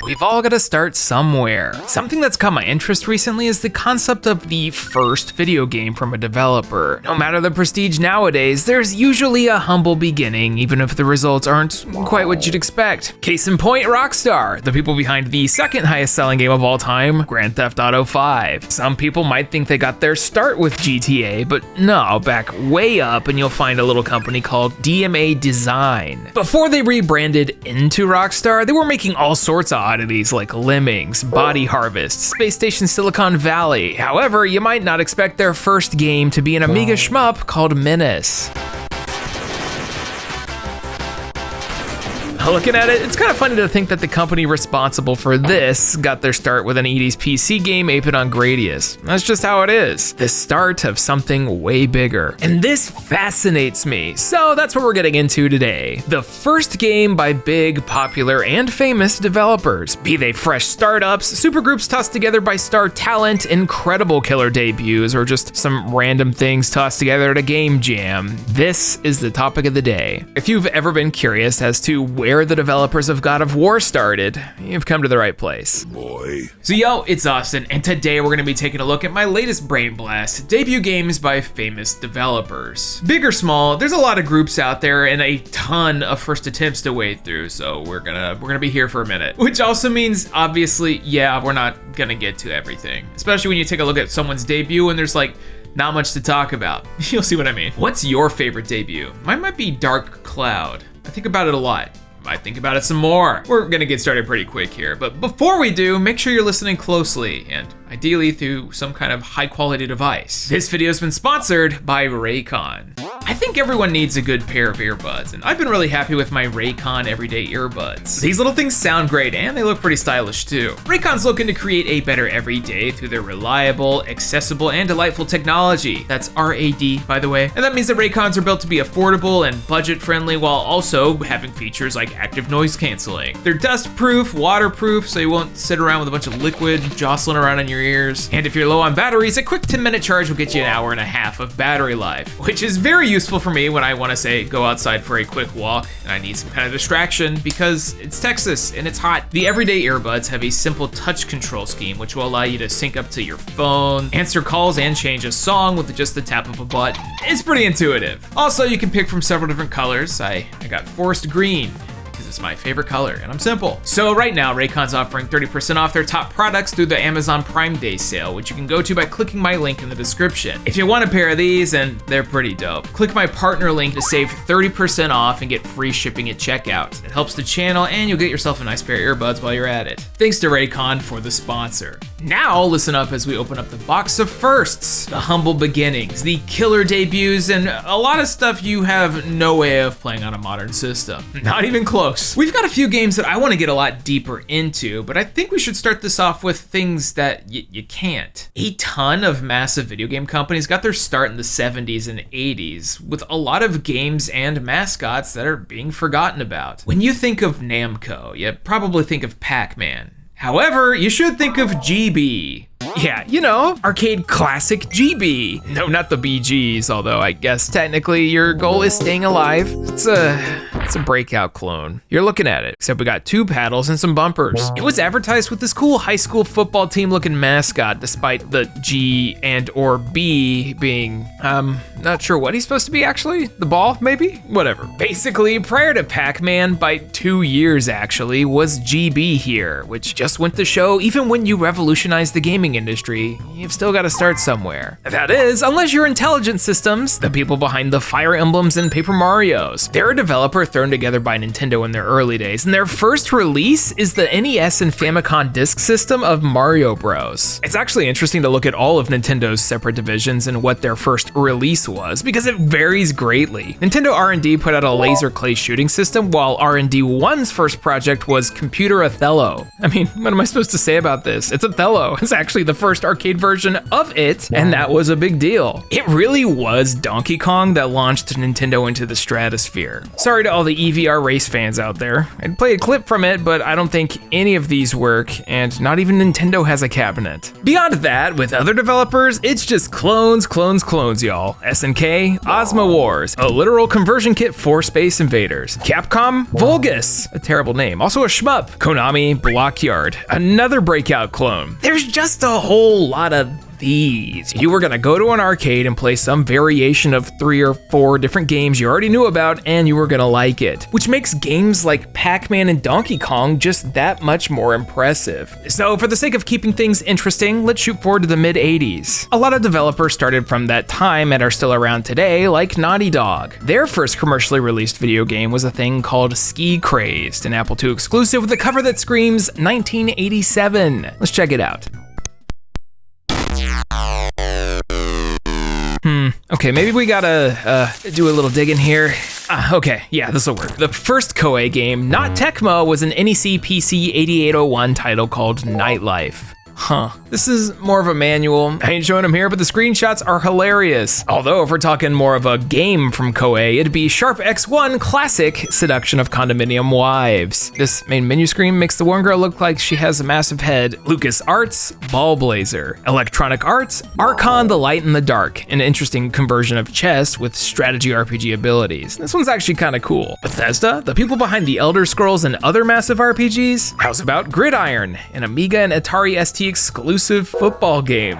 we've all got to start somewhere. Something that's caught my interest recently is the concept of the first video game from a developer. No matter the prestige nowadays, there's usually a humble beginning, even if the results aren't quite what you'd expect. Case in point, Rockstar, the people behind the second highest selling game of all time, Grand Theft Auto 5. Some people might think they got their start with GTA, but no, back way up and you'll find a little company called DMA Design. Before they rebranded into Rockstar, they were making all sorts of oddities like Lemmings, Body Harvest, Space Station Silicon Valley. However, you might not expect their first game to be an Amiga shmup called Menace. Looking at it, it's kind of funny to think that the company responsible for this got their start with an 80s PC game aping on Gradius. That's just how it is. The start of something way bigger. And this fascinates me, so that's what we're getting into today. The first game by big, popular, and famous developers. Be they fresh startups, supergroups tossed together by star talent, incredible killer debuts, or just some random things tossed together at a game jam. This is the topic of the day. If you've ever been curious as to where the developers of God of War started, you've come to the right place. Boy. So yo, it's Austin, and today we're gonna be taking a look at my latest brain blast, debut games by famous developers. Big or small, there's a lot of groups out there and a ton of first attempts to wade through, so we're gonna be here for a minute. Which also means, obviously, yeah, we're not gonna get to everything. Especially when you take a look at someone's debut and there's like, not much to talk about. You'll see what I mean. What's your favorite debut? Mine might be Dark Cloud. I think about it a lot. I think about it some more. We're gonna get started pretty quick here, but before we do, make sure you're listening closely and ideally through some kind of high quality device. This video has been sponsored by Raycon. I think everyone needs a good pair of earbuds, and I've been really happy with my Raycon everyday earbuds. These little things sound great and they look pretty stylish too. Raycon's looking to create a better everyday through their reliable, accessible, and delightful technology. That's RAD, by the way. And that means that Raycons are built to be affordable and budget friendly while also having features like active noise canceling. They're dust proof, waterproof, so you won't sit around with a bunch of liquid jostling around in your ears. And if you're low on batteries, a quick 10-minute charge will get you an hour and a half of battery life, which is very useful for me when I want to say go outside for a quick walk and I need some kind of distraction because it's Texas and it's hot. The everyday earbuds have a simple touch control scheme which will allow you to sync up to your phone, answer calls, and change a song with just the tap of a button. It's pretty intuitive. Also, you can pick from several different colors. I got forest green, it's my favorite color, and I'm simple. So right now, Raycon's offering 30% off their top products through the Amazon Prime Day sale, which you can go to by clicking my link in the description. If you want a pair of these, and they're pretty dope, click my partner link to save 30% off and get free shipping at checkout. It helps the channel, and you'll get yourself a nice pair of earbuds while you're at it. Thanks to Raycon for the sponsor. Now, listen up as we open up the box of firsts, the humble beginnings, the killer debuts, and a lot of stuff you have no way of playing on a modern system. Not even close. We've got a few games that I want to get a lot deeper into, but I think we should start this off with things that you can't. A ton of massive video game companies got their start in the 70s and 80s, with a lot of games and mascots that are being forgotten about. When you think of Namco, you probably think of Pac-Man. However, you should think of GB. Yeah, you know, arcade classic GB. No, not the BGs, although I guess technically your goal is staying alive. It's a breakout clone. You're looking at it, except we got two paddles and some bumpers. It was advertised with this cool high school football team looking mascot, despite the G and or B being, not sure what he's supposed to be actually. The ball, maybe? Whatever. Basically, prior to Pac-Man, by 2 years actually, was GB here, which just went to show even when you revolutionize the gaming industry, you've still got to start somewhere. That is, unless you're Intelligent Systems, the people behind the Fire Emblems and Paper Marios. They're a developer thrown together by Nintendo in their early days, and their first release is the NES and Famicom disk system of Mario Bros. It's actually interesting to look at all of Nintendo's separate divisions and what their first release was, because it varies greatly. Nintendo R&D put out a laser clay shooting system, while R&D 1's first project was Computer Othello. I mean, what am I supposed to say about this? It's Othello. It's actually the first arcade version of it, and that was a big deal. It really was Donkey Kong that launched Nintendo into the stratosphere. Sorry to all the EVR race fans out there. I'd play a clip from it, but I don't think any of these work, and not even Nintendo has a cabinet. Beyond that, with other developers, it's just clones, y'all. SNK, Ozma Wars, a literal conversion kit for Space Invaders. Capcom, Vulgus, a terrible name, also a shmup. Konami, Blockyard, another breakout clone. There's just a whole lot of these. You were gonna go to an arcade and play some variation of 3 or 4 different games you already knew about, and you were gonna like it, which makes games like Pac-Man and Donkey Kong just that much more impressive. So for the sake of keeping things interesting, let's shoot forward to the mid-80s. A lot of developers started from that time and are still around today, like Naughty Dog. Their first commercially released video game was a thing called Ski Crazed, an Apple II exclusive with a cover that screams 1987. Let's check it out. Okay, maybe we gotta do a little digging here. Okay, yeah, this'll work. The first Koei game, not Tecmo, was an NEC PC 8801 title called Nightlife. This is more of a manual. I ain't showing them here, but the screenshots are hilarious. Although, if we're talking more of a game from Koei, it'd be Sharp X1 Classic Seduction of Condominium Wives. This main menu screen makes the one girl look like she has a massive head. Lucas Arts, Ball Blazer. Electronic Arts, Archon the Light in the Dark, an interesting conversion of chess with strategy RPG abilities. This one's actually kind of cool. Bethesda, the people behind the Elder Scrolls and other massive RPGs. How's about Gridiron, an Amiga and Atari ST exclusive football game?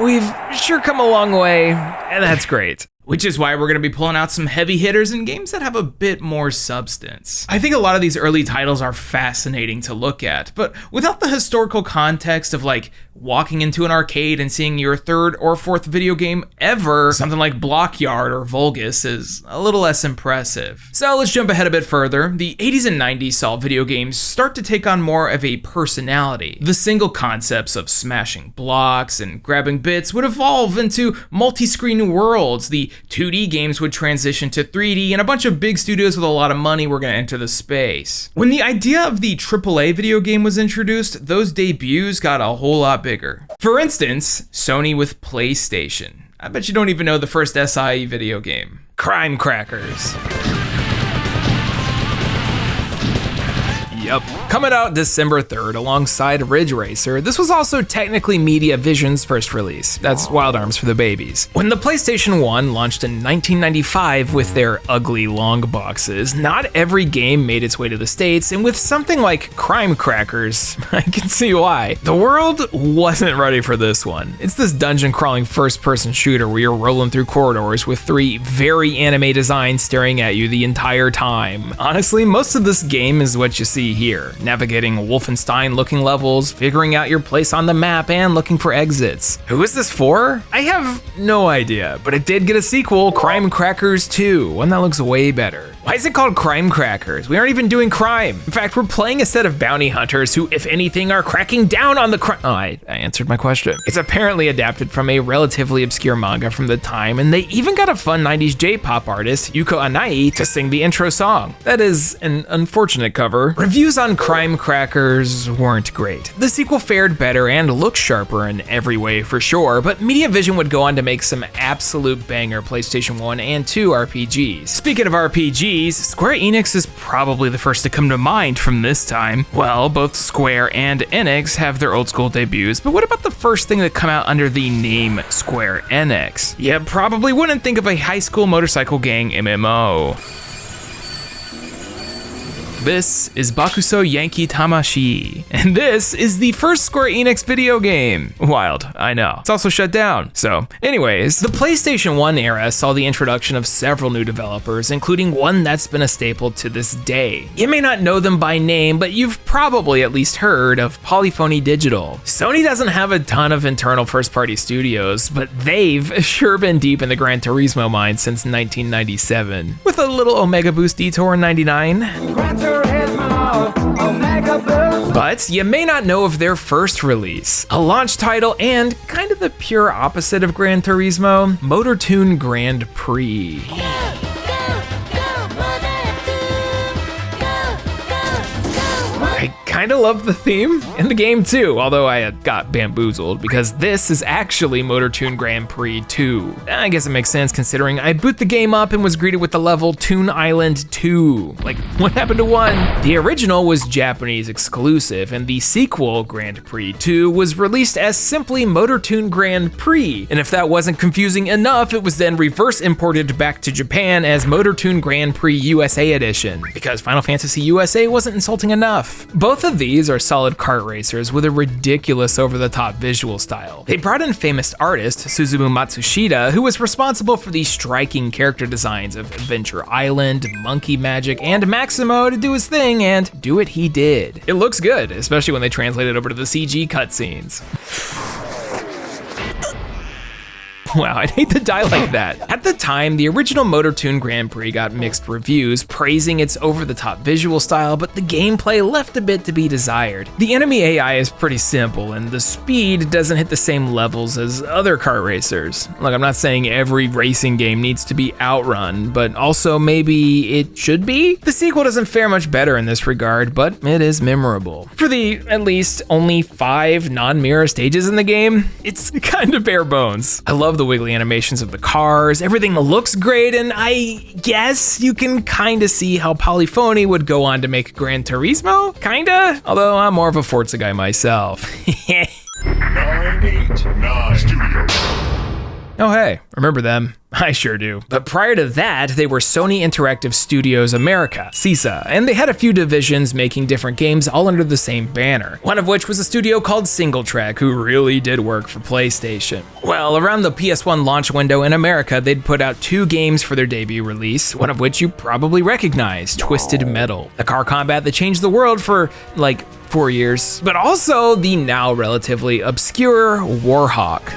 We've sure come a long way, and that's great. Which is why we're gonna be pulling out some heavy hitters and games that have a bit more substance. I think a lot of these early titles are fascinating to look at, but without the historical context of like walking into an arcade and seeing your 3rd or 4th video game ever, something like Blockyard or Vulgus is a little less impressive. So let's jump ahead a bit further. The 80s and 90s saw video games start to take on more of a personality. The single concepts of smashing blocks and grabbing bits would evolve into multi-screen worlds. The 2D games would transition to 3D, and a bunch of big studios with a lot of money were going to enter the space. When the idea of the AAA video game was introduced, those debuts got a whole lot bigger. For instance, Sony with PlayStation. I bet you don't even know the first SIE video game. Crime Crackers. Yep. Coming out December 3rd alongside Ridge Racer, this was also technically Media Vision's first release. That's Wild Arms for the babies. When the PlayStation 1 launched in 1995 with their ugly long boxes, not every game made its way to the States, and with something like Crime Crackers, I can see why. The world wasn't ready for this one. It's this dungeon crawling first-person shooter where you're rolling through corridors with 3 very anime designs staring at you the entire time. Honestly, most of this game is what you see here, navigating Wolfenstein-looking levels, figuring out your place on the map, and looking for exits. Who is this for? I have no idea, but it did get a sequel, Crime Crackers 2, one that looks way better. Why is it called Crime Crackers? We aren't even doing crime. In fact, we're playing a set of bounty hunters who, if anything, are cracking down on the crime. Oh, I answered my question. It's apparently adapted from a relatively obscure manga from the time, and they even got a fun 90s J-pop artist, Yuko Anai, to sing the intro song. That is an unfortunate cover. Reviews on Crime Crackers weren't great. The sequel fared better and looked sharper in every way for sure, but Media Vision would go on to make some absolute banger PlayStation 1 and 2 RPGs. Speaking of RPGs, Square Enix is probably the first to come to mind from this time. Well, both Square and Enix have their old school debuts, but what about the first thing that come out under the name Square Enix? You probably wouldn't think of a high school motorcycle gang MMO. This is Bakuso Yankee Tamashi, and this is the first Square Enix video game. Wild, I know. It's also shut down. So, anyways, the PlayStation 1 era saw the introduction of several new developers, including one that's been a staple to this day. You may not know them by name, but you've probably at least heard of Polyphony Digital. Sony doesn't have a ton of internal first-party studios, but they've sure been deep in the Gran Turismo mine since 1997. With a little Omega Boost Detour in 99. But you may not know of their first release, a launch title and kind of the pure opposite of Gran Turismo, Motor Tune Grand Prix. I kind kinda love the theme in the game too, although I got bamboozled because this is actually MotorToon Grand Prix 2. I guess it makes sense considering I boot the game up and was greeted with the level Toon Island 2. Like, what happened to 1? The original was Japanese exclusive, and the sequel, Grand Prix 2, was released as simply MotorToon Grand Prix. And if that wasn't confusing enough, it was then reverse imported back to Japan as MotorToon Grand Prix USA Edition, because Final Fantasy USA wasn't insulting enough. Both of these are solid kart racers with a ridiculous over-the-top visual style. They brought in famous artist Suzumu Matsushita, who was responsible for the striking character designs of Adventure Island, Monkey Magic, and Maximo to do his thing, and do it he did. It looks good, especially when they translate it over to the CG cutscenes. Wow, I'd hate to die like that. At the time, the original MotorToon Grand Prix got mixed reviews, praising its over-the-top visual style, but the gameplay left a bit to be desired. The enemy AI is pretty simple, and the speed doesn't hit the same levels as other kart racers. Look, I'm not saying every racing game needs to be Outrun, but also maybe it should be? The sequel doesn't fare much better in this regard, but it is memorable. For the, at least, only 5 non-mirror stages in the game, it's kind of bare bones. I love the wiggly animations of the cars, everything looks great, and I guess you can kinda see how Polyphony would go on to make Gran Turismo, kinda? Although I'm more of a Forza guy myself. 989 Studios. Oh hey, remember them? I sure do. But prior to that, they were Sony Interactive Studios America, CISA, and they had a few divisions making different games all under the same banner, one of which was a studio called Singletrack, who really did work for PlayStation. Well, around the PS1 launch window in America, they'd put out 2 games for their debut release, one of which you probably recognize, Twisted Metal, a car combat that changed the world for, like, 4 years, but also the now relatively obscure Warhawk.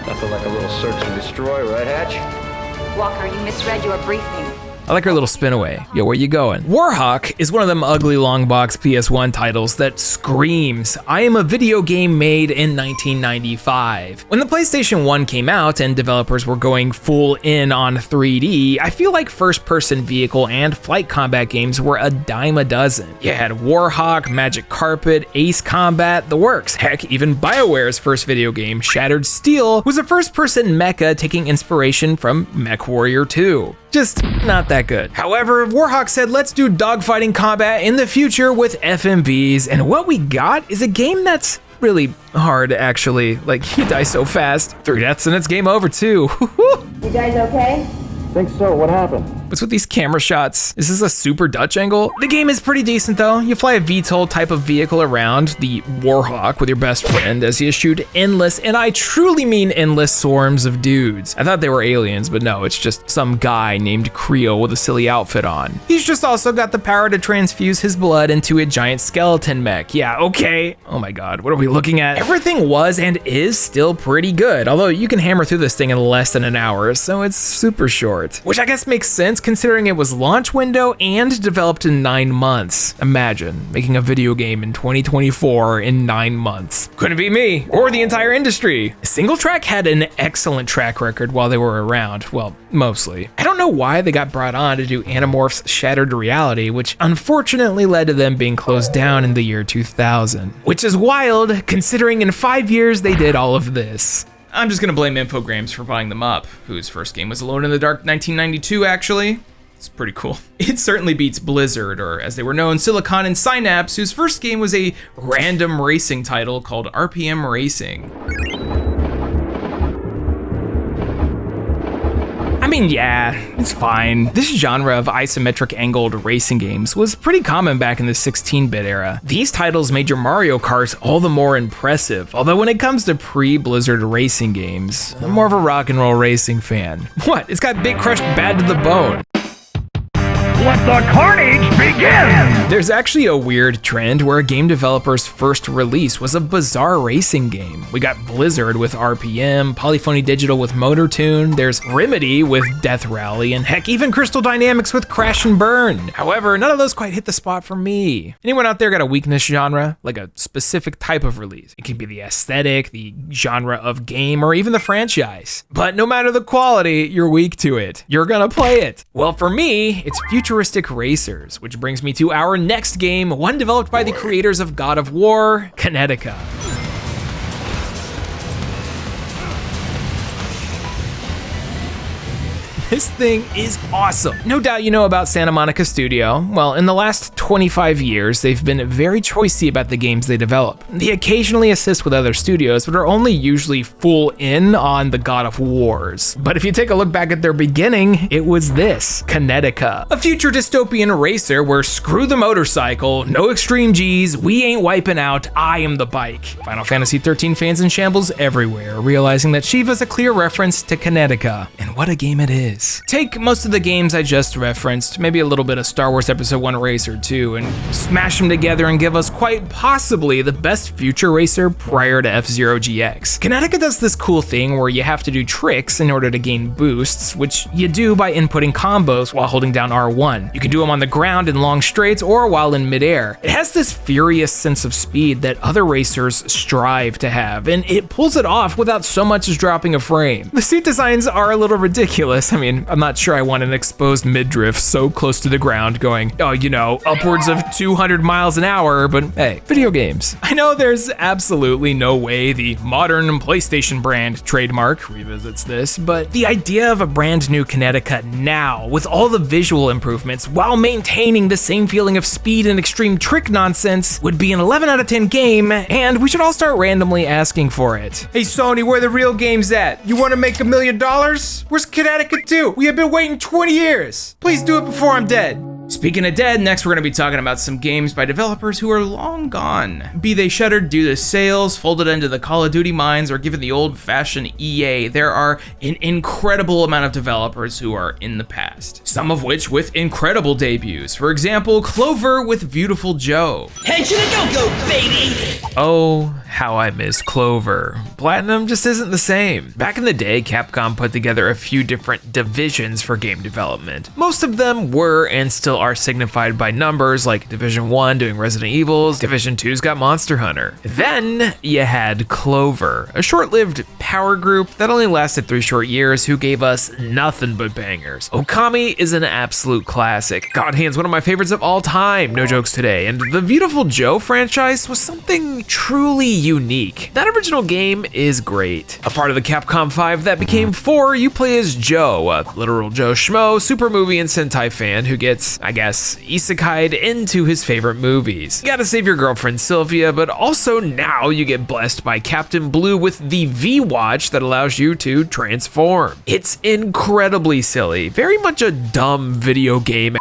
Nothing like a little search and destroy, right, Hatch? Walker, you misread your briefing. I like her little spin away. Yo, where you going? Warhawk is one of them ugly long box PS1 titles that screams, I am a video game made in 1995. When the PlayStation 1 came out and developers were going full in on 3D, I feel like first person vehicle and flight combat games were a dime a dozen. You had Warhawk, Magic Carpet, Ace Combat, the works. Heck, even BioWare's first video game, Shattered Steel, was a first person mecha taking inspiration from MechWarrior 2. Just not that good. However, Warhawk said, let's do dogfighting combat in the future with FMVs, and what we got is a game that's really hard, actually. Like, you die so fast. 3 deaths and it's game over too. You guys okay? Think so. What happened? What's with these camera shots? Is this a super Dutch angle? The game is pretty decent though. You fly a VTOL type of vehicle around, the Warhawk, with your best friend as you shoot endless, and I truly mean endless, swarms of dudes. I thought they were aliens, but no, it's just some guy named Creo with a silly outfit on. He's just also got the power to transfuse his blood into a giant skeleton mech. Yeah, okay. Oh my god, what are we looking at? Everything was and is still pretty good, although you can hammer through this thing in less than an hour, so it's super short. Which I guess makes sense considering it was launch window and developed in 9 months. Imagine making a video game in 2024 in 9 months. Couldn't be me or the entire industry. Singletrack had an excellent track record while they were around. Well, mostly. I don't know why they got brought on to do Animorphs Shattered Reality, which unfortunately led to them being closed down in the year 2000. Which is wild considering in 5 years they did all of this. I'm just gonna blame Infogrames for buying them up, whose first game was Alone in the Dark 1992, actually. It's pretty cool. It certainly beats Blizzard, or as they were known, Silicon and Synapse, whose first game was a random racing title called RPM Racing. I mean, yeah, it's fine. This genre of isometric angled racing games was pretty common back in the 16-bit era. These titles made your Mario Karts all the more impressive, although when it comes to pre-Blizzard racing games, I'm more of a rock and roll racing fan. What? It's got Bit Crushed bad to the bone. Let the carnage begin! There's actually a weird trend where a game developer's first release was a bizarre racing game. We got Blizzard with RPM, Polyphony Digital with MotorToon, there's Remedy with Death Rally, and heck, even Crystal Dynamics with Crash and Burn. However, none of those quite hit the spot for me. Anyone out there got a weakness genre? Like a specific type of release? It could be the aesthetic, the genre of game, or even the franchise. But no matter the quality, you're weak to it. You're gonna play it. Well, for me, it's futuristic futuristic racers, which brings me to our next game, one developed by the creators of God of War, Kinetica. This thing is awesome. No doubt you know about Santa Monica Studio. Well, in the last 25 years, they've been very choosy about the games they develop. They occasionally assist with other studios, but are only usually full in on the God of Wars. But if you take a look back at their beginning, it was this, Kinetica. A future dystopian racer where screw the motorcycle, no extreme G's, we ain't wiping out, I am the bike. Final Fantasy 13 fans in shambles everywhere, realizing that Shiva's a clear reference to Kinetica. And what a game it is. Take most of the games I just referenced, maybe a little bit of Star Wars Episode 1 Racer 2, and smash them together and give us quite possibly the best future racer prior to F-Zero GX. Kinetica does this cool thing where you have to do tricks in order to gain boosts, which you do by inputting combos while holding down R1. You can do them on the ground in long straights or while in midair. It has this furious sense of speed that other racers strive to have, and it pulls it off without so much as dropping a frame. The seat designs are a little ridiculous. I mean, I'm not sure I want an exposed midriff so close to the ground going, oh, you know, upwards of 200 miles an hour, but hey, video games. I know there's absolutely no way the modern PlayStation brand trademark revisits this, but the idea of a brand new Kinetica now, with all the visual improvements, while maintaining the same feeling of speed and extreme trick nonsense, would be an 11 out of 10 game, and we should all start randomly asking for it. Hey Sony, where the real game's at? You wanna make $1 million? Where's Kinetica 2? We have been waiting 20 years. Please do it before I'm dead. Speaking of dead, next we're going to be talking about some games by developers who are long gone. Be they shuttered due to sales, folded into the Call of Duty mines, or given the old-fashioned EA, there are an incredible amount of developers who are in the past. Some of which with incredible debuts. For example, Clover with Beautiful Joe. Head to the go-go, baby! Oh, how I miss Clover. Platinum just isn't the same. Back in the day, Capcom put together a few different divisions for game development. Most of them were and still are signified by numbers, like Division 1 doing Resident Evils, Division 2's got Monster Hunter. Then you had Clover, a short-lived power group that only lasted 3 short years who gave us nothing but bangers. Okami is an absolute classic. God Hand's one of my favorites of all time, no jokes today, and the Beautiful Joe franchise was something truly unique. That original game is great. A part of the Capcom 5 that became 4, you play as Joe, a literal Joe Schmo, super movie and Sentai fan who gets, I guess, isekai'd into his favorite movies. You gotta save your girlfriend Sylvia, but also now you get blessed by Captain Blue with the V-Watch that allows you to transform. It's incredibly silly, very much a dumb video game,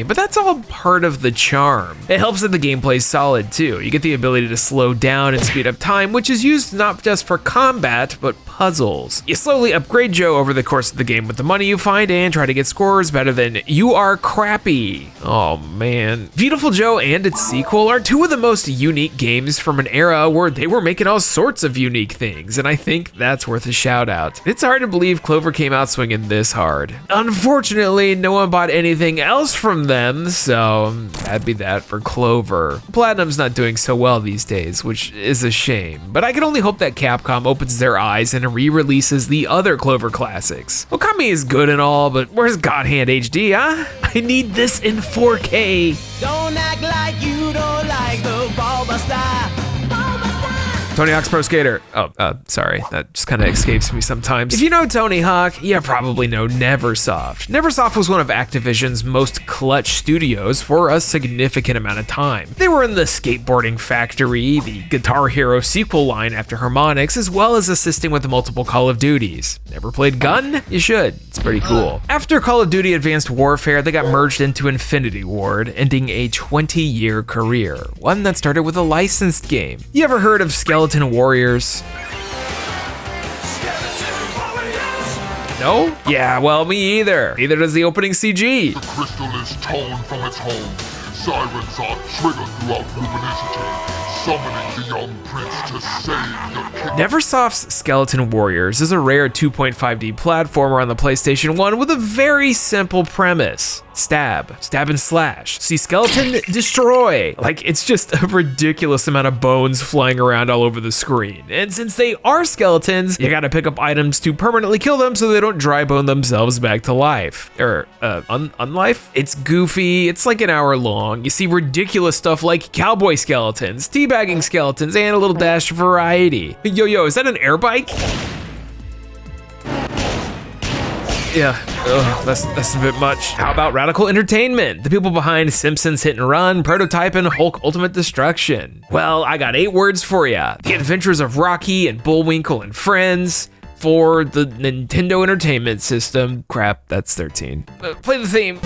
but that's all part of the charm. It helps that the gameplay's solid too. You get the ability to slow down and speed up time, which is used not just for combat, but puzzles. You slowly upgrade Joe over the course of the game with the money you find and try to get scores better than You Are Crappy. Oh man. Beautiful Joe and its sequel are two of the most unique games from an era where they were making all sorts of unique things, and I think that's worth a shout out. It's hard to believe Clover came out swinging this hard. Unfortunately, no one bought anything else from them, so that'd be that for Clover. Platinum's not doing so well these days, which is a shame, but I can only hope that Capcom opens their eyes and re-releases the other Clover classics. Okami is good and all, but where's God Hand HD, huh? I need this in 4K. Don't act like you don't like the Bulbasaur. Tony Hawk's Pro Skater. Oh, sorry, that just kind of escapes me sometimes. If you know Tony Hawk, you probably know Neversoft. Neversoft was one of Activision's most clutch studios for a significant amount of time. They were in the Skateboarding Factory, the Guitar Hero sequel line after Harmonix, as well as assisting with the multiple Call of Duties. Never played Gun? You should, it's pretty cool. After Call of Duty Advanced Warfare, they got merged into Infinity Ward, ending a 20-year career, one that started with a licensed game. You ever heard of Skeleton Warriors? No? Yeah, well, me either. Neither does the opening CG. The crystal is torn from its home. Sirens are triggered throughout Luminicity. summoning the young prince to save the king. Neversoft's Skeleton Warriors is a rare 2.5D platformer on the PlayStation 1 with a very simple premise. Stab and slash. See skeleton, destroy. Like, it's just a ridiculous amount of bones flying around all over the screen. And since they are skeletons, you gotta pick up items to permanently kill them so they don't dry bone themselves back to life. Unlife? It's goofy, it's like an hour long. You see ridiculous stuff like cowboy skeletons, teabagging skeletons, and a little dash of variety. Yo, is that an air bike? Yeah, that's a bit much. How about Radical Entertainment? The people behind Simpsons Hit and Run, Prototype, and Hulk Ultimate Destruction. Well, I got 8 words for ya. The Adventures of Rocky and Bullwinkle and Friends for the Nintendo Entertainment System. Crap, that's 13. Play the theme.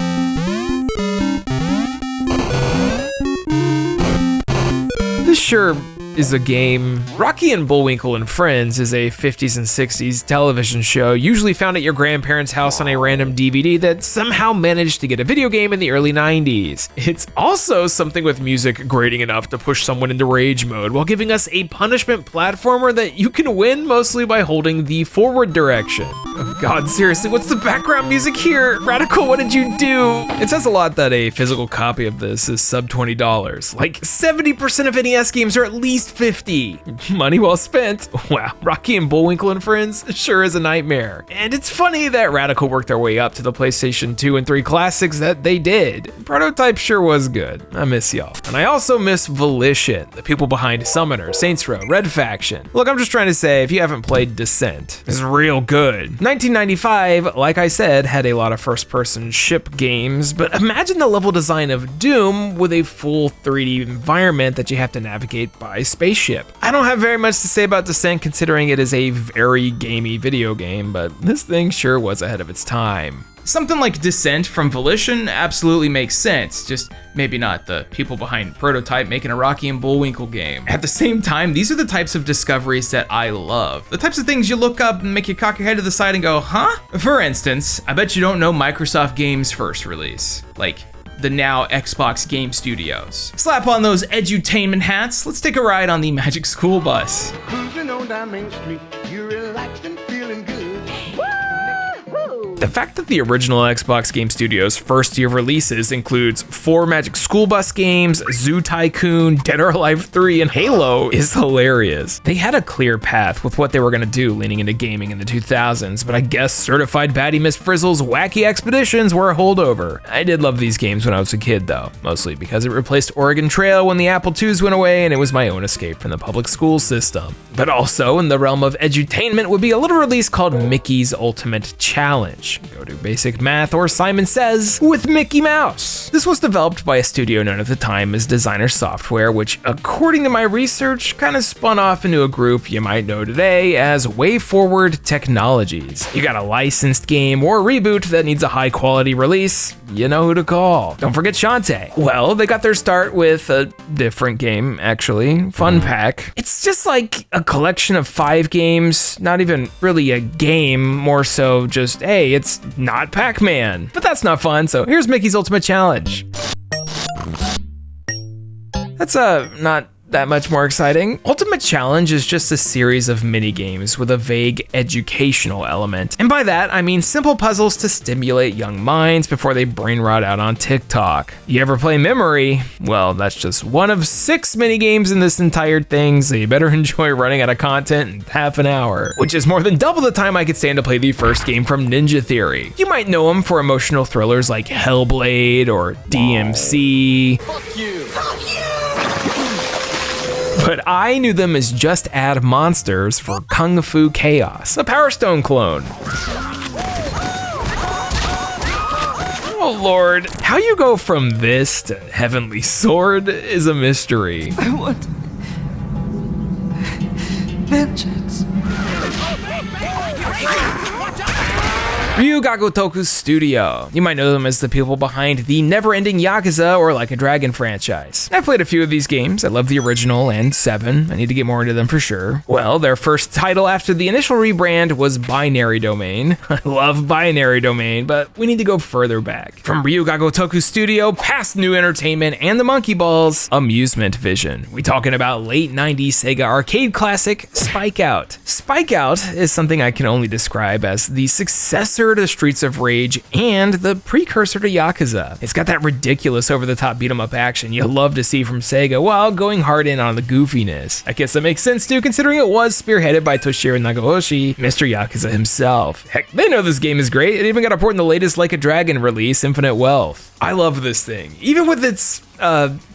This sure is a game. Rocky and Bullwinkle and Friends is a 50s and 60s television show usually found at your grandparents' house on a random DVD that somehow managed to get a video game in the early 90s. It's also something with music grating enough to push someone into rage mode while giving us a punishment platformer that you can win mostly by holding the forward direction. Oh God, seriously, what's the background music here? Radical, what did you do? It says a lot that a physical copy of this is sub $20. Like 70% of NES games are at least 50. Money well spent. Wow, Rocky and Bullwinkle and Friends sure is a nightmare. And it's funny that Radical worked their way up to the PlayStation 2 and 3 classics that they did. Prototype sure was good. I miss y'all. And I also miss Volition, the people behind Summoner, Saints Row, Red Faction. Look, I'm just trying to say, if you haven't played Descent, it's real good. 1995, like I said, had a lot of first-person ship games, but imagine the level design of Doom with a full 3D environment that you have to navigate by spaceship. I don't have very much to say about Descent considering it is a very gamey video game, but this thing sure was ahead of its time. Something like Descent from Volition absolutely makes sense, just maybe not the people behind Prototype making a Rocky and Bullwinkle game. At the same time, these are the types of discoveries that I love. The types of things you look up and make you cock your head to the side and go, huh? For instance, I bet you don't know Microsoft Games' first release. Like, the now Xbox Game Studios. Slap on those edutainment hats, let's take a ride on the Magic School Bus. Cruising on down Main Street, you're relaxed and feeling good. The fact that the original Xbox Game Studios' first year of releases includes 4 Magic School Bus games, Zoo Tycoon, Dead or Alive 3, and Halo is hilarious. They had a clear path with what they were gonna do leaning into gaming in the 2000s, but I guess Certified Baddie Miss Frizzle's Wacky Expeditions were a holdover. I did love these games when I was a kid though, mostly because it replaced Oregon Trail when the Apple IIs went away and it was my own escape from the public school system. But also in the realm of edutainment would be a little release called Mickey's Ultimate Challenge. Go do basic math or Simon Says with Mickey Mouse. This was developed by a studio known at the time as Designer Software, which according to my research kind of spun off into a group you might know today as Way Forward Technologies. You got a licensed game or reboot that needs a high quality release, you know who to call. Don't forget Shantae. Well, they got their start with a different game actually, Fun Pack. It's just like a collection of 5 games, not even really a game, more so just, hey, it's not Pac-Man. But that's not fun, so here's Mickey's Ultimate Challenge. That's not that much more exciting. Ultimate Challenge is just a series of mini games with a vague educational element. And by that, I mean simple puzzles to stimulate young minds before they brain rot out on TikTok. You ever play Memory? Well, that's just one of 6 mini games in this entire thing, so you better enjoy running out of content in half an hour, which is more than double the time I could stand to play the first game from Ninja Theory. You might know them for emotional thrillers like Hellblade or DMC. Fuck you. But I knew them as Just Add Monsters for Kung Fu Chaos, a Power Stone clone. Oh lord, how you go from this to Heavenly Sword is a mystery. I want vengeance. Ryugagotoku Studio. You might know them as the people behind the never-ending Yakuza or Like a Dragon franchise. I've played a few of these games. I love the original and 7. I need to get more into them for sure. Well, their first title after the initial rebrand was Binary Domain. I love Binary Domain, but we need to go further back. From Ryugagotoku Studio, past New Entertainment, and the Monkey Balls, Amusement Vision. We talking about late 90s Sega arcade classic, Spike Out. Spike Out is something I can only describe as the successor to Streets of Rage and the precursor to Yakuza. It's got that ridiculous over-the-top beat-em-up action you love to see from Sega while going hard in on the goofiness. I guess that makes sense too, considering it was spearheaded by Toshiro Nagaoshi, Mr. Yakuza himself. Heck, they know this game is great. It even got a port in the latest Like a Dragon release, Infinite Wealth. I love this thing, even with its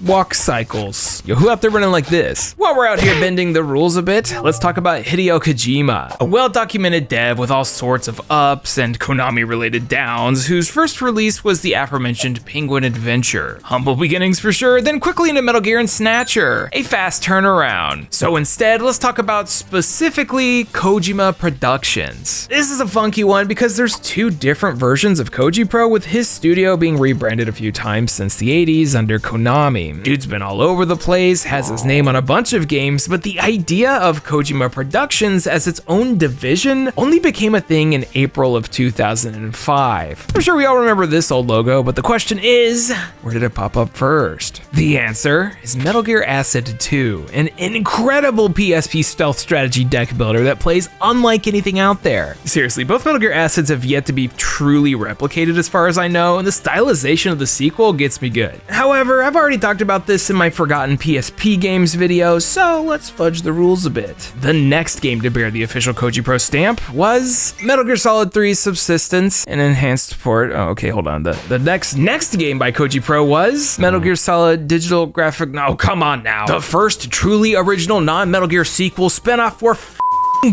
walk cycles. Yo, who out there running like this? While we're out here bending the rules a bit, let's talk about Hideo Kojima, a well-documented dev with all sorts of ups and Konami-related downs, whose first release was the aforementioned Penguin Adventure. Humble beginnings for sure, then quickly into Metal Gear and Snatcher. A fast turnaround. So instead, let's talk about specifically Kojima Productions. This is a funky one because there's two different versions of KojiPro, with his studio being rebranded a few times since the 80s under Konami. Dude's been all over the place, has his name on a bunch of games, but the idea of Kojima Productions as its own division only became a thing in April of 2005. I'm sure we all remember this old logo, but the question is, where did it pop up first? The answer is Metal Gear Acid 2, an incredible PSP stealth strategy deck builder that plays unlike anything out there. Seriously, both Metal Gear Acids have yet to be truly replicated as far as I know, and the stylization of the sequel gets me good. However, I've already talked about this in my Forgotten PSP Games video, so let's fudge the rules a bit. The next game to bear the official KojiPro stamp was Metal Gear Solid 3 Subsistence, an enhanced port. Oh, okay, hold on. The next game by KojiPro was Metal Gear Solid Digital Graphic. No, come on now. The first truly original non-Metal Gear sequel spinoff for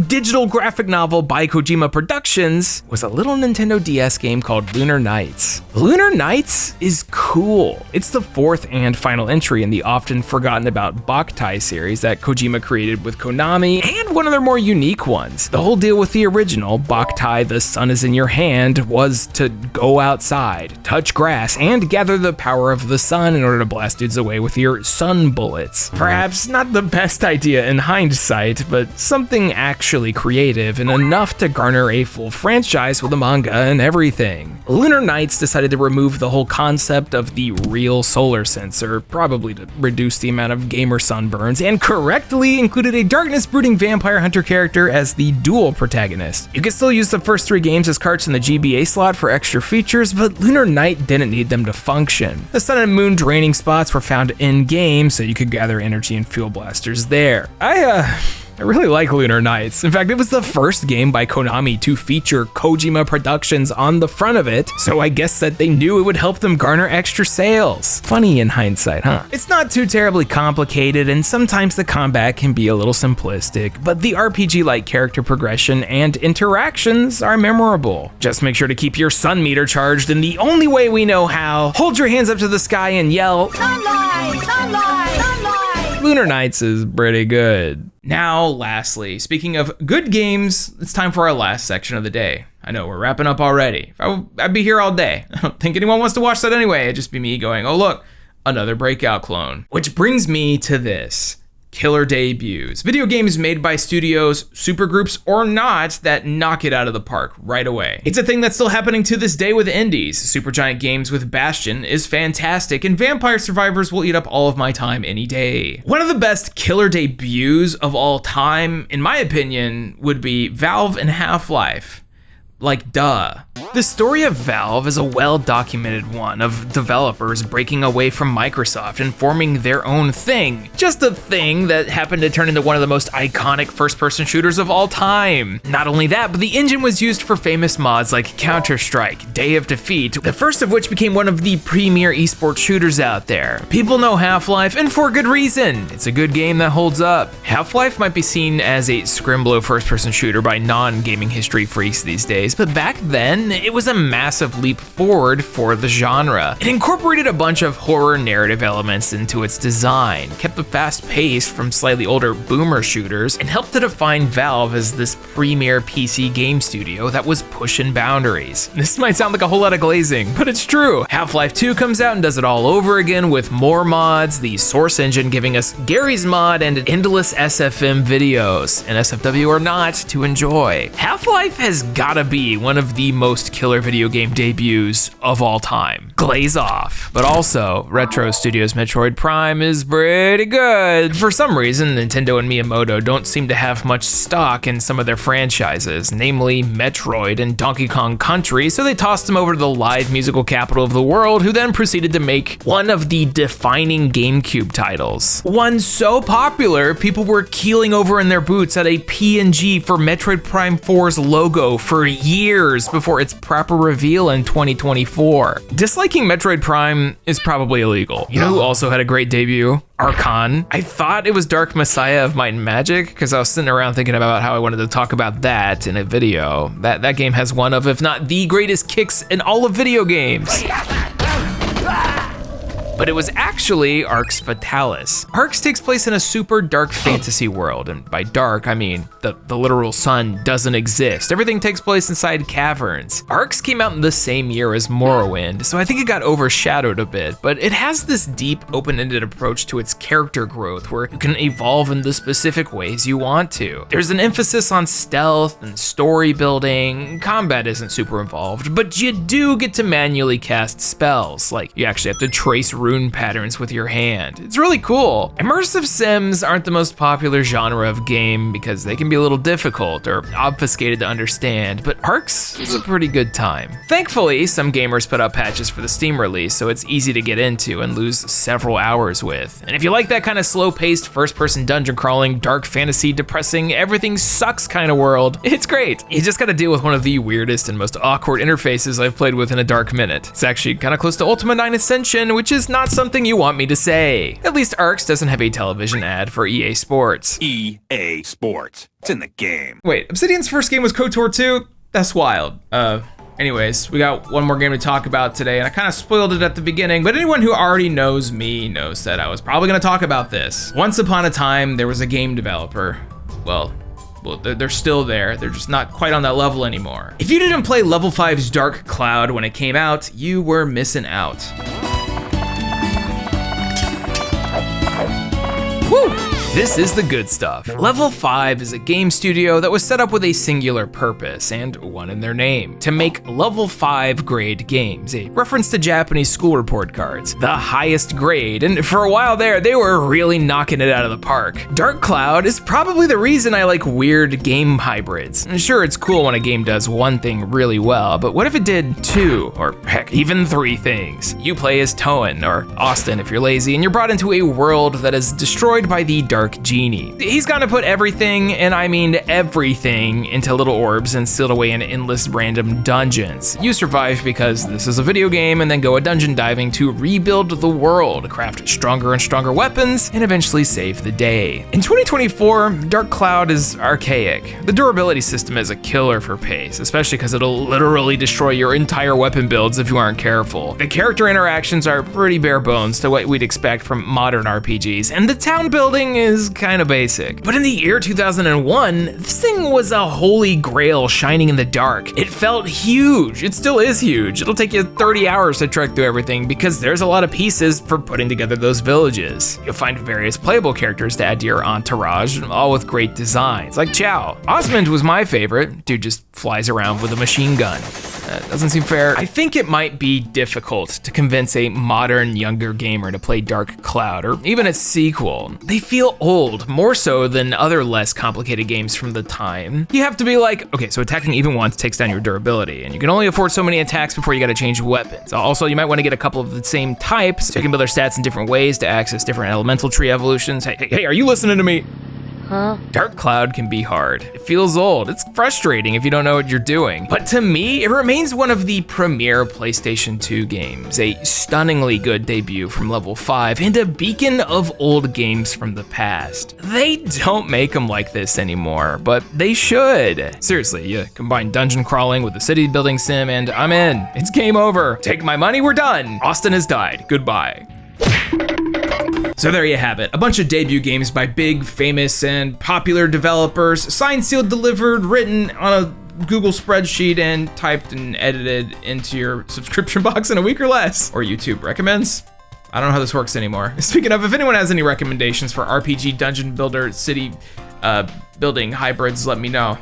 digital graphic novel by Kojima Productions was a little Nintendo DS game called Lunar Nights. Lunar Nights is cool. It's the fourth and final entry in the often forgotten about Boktai series that Kojima created with Konami, and one of their more unique ones. The whole deal with the original, Boktai The Sun Is in Your Hand, was to go outside, touch grass, and gather the power of the sun in order to blast dudes away with your sun bullets. Perhaps not the best idea in hindsight, but something actually creative and enough to garner a full franchise with a manga and everything. Lunar Nights decided to remove the whole concept of the real solar sensor, probably to reduce the amount of gamer sunburns, and correctly included a darkness-brooding vampire hunter character as the dual protagonist. You could still use the first 3 games as carts in the GBA slot for extra features, but Lunar Night didn't need them to function. The sun and moon draining spots were found in-game, so you could gather energy and fuel blasters there. I really like Lunar Nights. In fact, it was the first game by Konami to feature Kojima Productions on the front of it, so I guess that they knew it would help them garner extra sales. Funny in hindsight, huh? It's not too terribly complicated, and sometimes the combat can be a little simplistic, but the RPG-like character progression and interactions are memorable. Just make sure to keep your sun meter charged in the only way we know how. Hold your hands up to the sky and yell, "Sunlight! Sunlight! Sunlight!" Lunar Nights is pretty good. Now, lastly, speaking of good games, it's time for our last section of the day. I know, we're wrapping up already. I'd be here all day. I don't think anyone wants to watch that anyway. It'd just be me going, oh look, another Breakout clone. Which brings me to this. Killer debuts. Video games made by studios, supergroups, or not, that knock it out of the park right away. It's a thing that's still happening to this day with indies. Supergiant Games with Bastion is fantastic, and Vampire Survivors will eat up all of my time any day. One of the best killer debuts of all time, in my opinion, would be Valve and Half-Life. Like, duh. The story of Valve is a well-documented one of developers breaking away from Microsoft and forming their own thing. Just a thing that happened to turn into one of the most iconic first-person shooters of all time. Not only that, but the engine was used for famous mods like Counter-Strike, Day of Defeat, the first of which became one of the premier esports shooters out there. People know Half-Life, and for good reason. It's a good game that holds up. Half-Life might be seen as a scrimblow first-person shooter by non-gaming history freaks these days, nowadays, but back then, it was a massive leap forward for the genre. It incorporated a bunch of horror narrative elements into its design, kept the fast pace from slightly older boomer shooters, and helped to define Valve as this premier PC game studio that was pushing boundaries. This might sound like a whole lot of glazing, but it's true. Half-Life 2 comes out and does it all over again with more mods, the Source engine giving us Gary's Mod and endless SFM videos, and SFW or not, to enjoy. Half-Life has gotta be one of the most killer video game debuts of all time. Glaze off. But also, Retro Studios' Metroid Prime is pretty good. For some reason, Nintendo and Miyamoto don't seem to have much stock in some of their franchises, namely Metroid and Donkey Kong Country, so they tossed them over to the live musical capital of the world, who then proceeded to make one of the defining GameCube titles. One so popular, people were keeling over in their boots at a PNG for Metroid Prime 4's logo for years before its proper reveal in 2024. Disliking Metroid Prime is probably illegal. You know who also had a great debut? Archon. I thought it was Dark Messiah of Might and Magic because I was sitting around thinking about how I wanted to talk about that in a video. That game has one of, if not the greatest kicks in all of video games. But it was actually Arx Fatalis. Arx takes place in a super dark fantasy world, and by dark, I mean the literal sun doesn't exist. Everything takes place inside caverns. Arx came out in the same year as Morrowind, so I think it got overshadowed a bit, but it has this deep, open-ended approach to its character growth where you can evolve in the specific ways you want to. There's an emphasis on stealth and story building. Combat isn't super involved, but you do get to manually cast spells, like you actually have to trace rune patterns with your hand. It's really cool. Immersive sims aren't the most popular genre of game because they can be a little difficult or obfuscated to understand, but Arx is a pretty good time. Thankfully, some gamers put out patches for the Steam release, so it's easy to get into and lose several hours with. And if you like that kind of slow-paced, first-person dungeon crawling, dark fantasy, depressing, everything sucks kind of world, it's great. You just gotta deal with one of the weirdest and most awkward interfaces I've played with in a dark minute. It's actually kind of close to Ultima 9 Ascension, which is not something you want me to say. At least Arx doesn't have a television ad for EA Sports. EA Sports. It's in the game. Wait, Obsidian's first game was KOTOR 2? That's wild. Anyways, we got one more game to talk about today, and I kind of spoiled it at the beginning, but anyone who already knows me knows that I was probably gonna talk about this. Once upon a time, there was a game developer. Well, they're still there. They're just not quite on that level anymore. If you didn't play Level 5's Dark Cloud when it came out, you were missing out. Woo! This is the good stuff. Level 5 is a game studio that was set up with a singular purpose, and one in their name, to make Level 5 grade games, a reference to Japanese school report cards, the highest grade, and for a while there, they were really knocking it out of the park. Dark Cloud is probably the reason I like weird game hybrids. Sure, it's cool when a game does one thing really well, but what if it did 2, or heck, even 3 things? You play as Toan, or Austin if you're lazy, and you're brought into a world that is destroyed by the Dark Genie. He's gonna put everything, and I mean everything, into little orbs and sealed away in endless random dungeons. You survive because this is a video game, and then go a dungeon diving to rebuild the world, craft stronger and stronger weapons, and eventually save the day. In 2024, Dark Cloud is archaic. The durability system is a killer for pace, especially because it'll literally destroy your entire weapon builds if you aren't careful. The character interactions are pretty bare bones to what we'd expect from modern RPGs, and the town building is kind of basic. But in the year 2001, this thing was a holy grail shining in the dark. It felt huge. It still is huge. It'll take you 30 hours to trek through everything because there's a lot of pieces for putting together those villages. You'll find various playable characters to add to your entourage, all with great designs, like Chow. Osmond was my favorite. Dude just flies around with a machine gun. That doesn't seem fair. I think it might be difficult to convince a modern, younger gamer to play Dark Cloud, or even its sequel. They feel old, more so than other less complicated games from the time. You have to be like, okay, so attacking even once takes down your durability, and you can only afford so many attacks before you gotta change weapons. Also, you might wanna get a couple of the same types, so you can build their stats in different ways to access different elemental tree evolutions. Hey, are you listening to me? Dark Cloud can be hard. It feels old. It's frustrating if you don't know what you're doing. But to me, it remains one of the premier PlayStation 2 games, a stunningly good debut from Level 5 and a beacon of old games from the past. They don't make them like this anymore, but they should. Seriously, you combine dungeon crawling with a city building sim and I'm in. It's game over. Take my money, we're done. Austin has died. Goodbye. So there you have it, a bunch of debut games by big, famous, and popular developers, signed, sealed, delivered, written on a Google spreadsheet, and typed and edited into your subscription box in a week or less. Or YouTube recommends? I don't know how this works anymore. Speaking of, if anyone has any recommendations for RPG, dungeon builder, city building hybrids, let me know.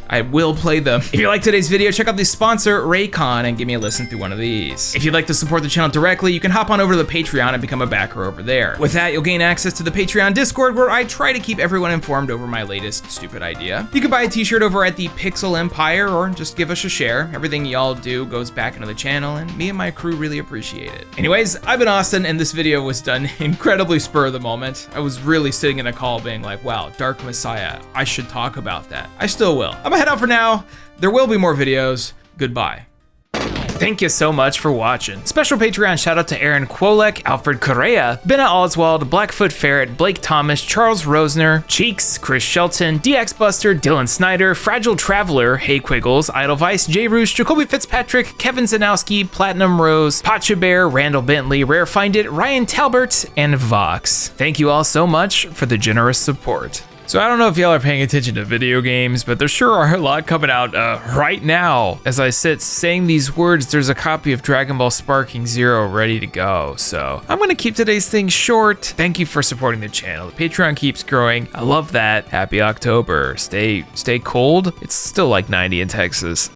I will play them. If you like today's video, check out the sponsor, Raycon, and give me a listen through one of these. If you'd like to support the channel directly, you can hop on over to the Patreon and become a backer over there. With that, you'll gain access to the Patreon Discord, where I try to keep everyone informed over my latest stupid idea. You can buy a t-shirt over at the Pixel Empire, or just give us a share. Everything y'all do goes back into the channel, and me and my crew really appreciate it. Anyways, I've been Austin, and this video was done incredibly spur of the moment. I was really sitting in a call being like, wow, Dark Messiah, I should talk about that. I still will. I'm gonna head out for now. There will be more videos. Goodbye. Thank you so much for watching. Special Patreon shout out to Aaron Kwolek, Alfred Correa, Benna Oswald, Blackfoot Ferret, Blake Thomas, Charles Rosner, Cheeks, Chris Shelton, DX Buster, Dylan Snyder, Fragile Traveler, Hey Quiggles, Idlevice, J Roosh, Jacoby Fitzpatrick, Kevin Zanowski, Platinum Rose, Pacha Bear, Randall Bentley, Rare Find It, Ryan Talbert, and Vox. Thank you all so much for the generous support. So I don't know if y'all are paying attention to video games, but there sure are a lot coming out right now. As I sit saying these words, there's a copy of Dragon Ball Sparking Zero ready to go. So I'm gonna keep today's thing short. Thank you for supporting the channel. The Patreon keeps growing. I love that. Happy October. Stay cold. It's still like 90 in Texas.